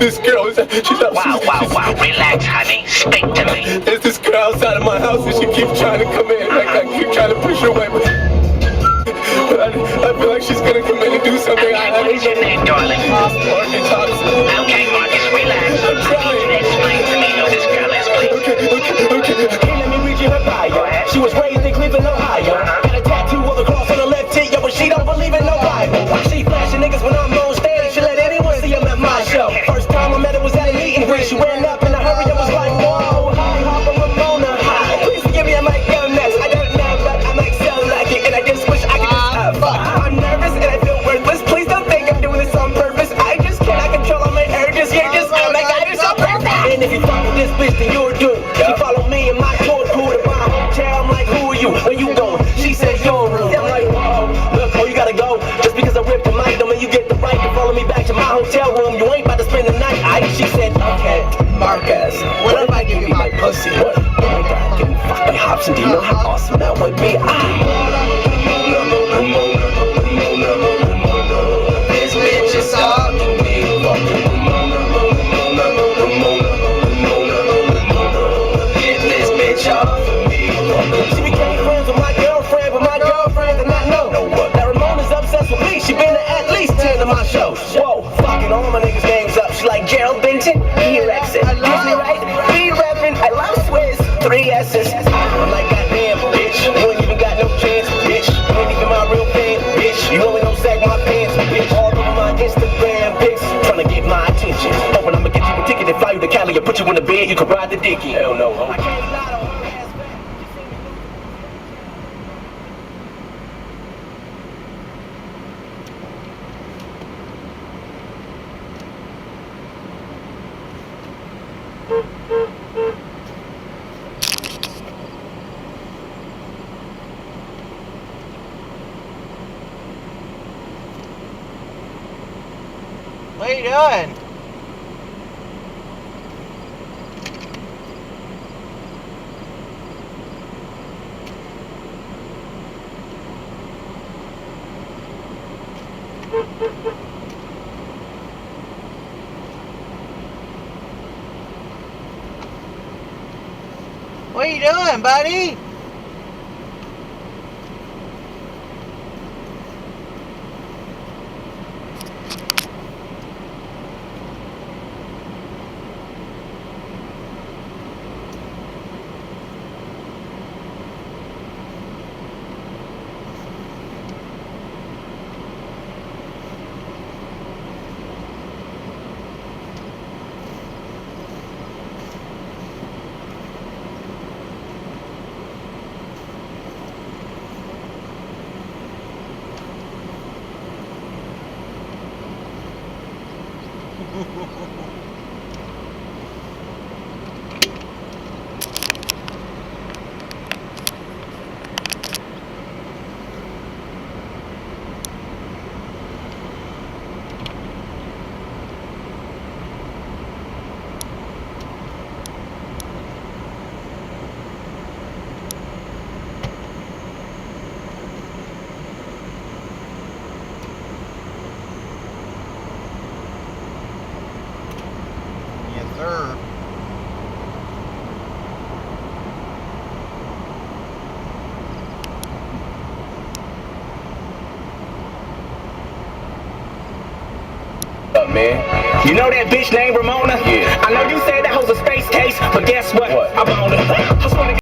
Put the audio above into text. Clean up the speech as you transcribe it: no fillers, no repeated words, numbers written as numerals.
this girl. Wow. Relax, honey. Speak to me. There's this girl outside of my house and she keeps trying to come in. Like I keep trying to push her away, but I feel like she's gonna come in and do something. Okay, what is your name, darling? Marcus Thompson. Okay, Marcus, relax. I need you to explain to me who this girl is, please. Okay. Hey, let me read you her bio. She was raised in Cleveland, Ohio. Got a tattoo of the cross on her left cheek, yo, but she don't believe in no Bible. She flashing niggas when I'm on stage. She let anyone see him at my show. First time I met her was at a meet and greet. She ran up in a hurry and was like, whoa, hi, Harper Ramona, hi. Please forgive me, I might go next. I don't know, but I might sound like it, and I just wish I could just fuck. I'm nervous and I feel worthless. Please don't think I'm doing this on purpose. I just cannot control all my urges. You're just, oh my God, you're so perfect. And if you fuck with this bitch, then you're doomed. She follow me in my tour crew to my hotel. I'm like, who are you? Where you going? She said, your room. I'm like, whoa, look, you gotta go. Just because I ripped the mic, don't mean you get the right to follow me back to my hotel room. You ain't about to spend the night. She said, okay, Marcus, what if I give you my pussy? What? Oh my God, give me fucking Hobson. Do you know how awesome that would be? This bitch is talking to me. Get this bitch off of me. She became friends with my girlfriend, but my girlfriend did not know that Ramona's obsessed with me. She been to at least 10 of my shows. Whoa, fucking all my niggas' names up. She like Gerald Benton, he erects it. Disney, right? We reppin', I love Swiss. 3 S's. I'm like, goddamn, bitch. You ain't even got no chance, bitch. You ain't even my real fan, bitch. You only don't sag my pants, bitch. All over my Instagram pics, trying to get my attention. Hoping I'ma get you a ticket and fly you to Cali and put you in the bed. You can ride the dicky. Hell no. I can't lie to her. What are you doing? What are you doing, buddy? Sir. Man, you know that bitch named Ramona? Yeah. I know you said that was a space case, but guess what? What? I'm on it.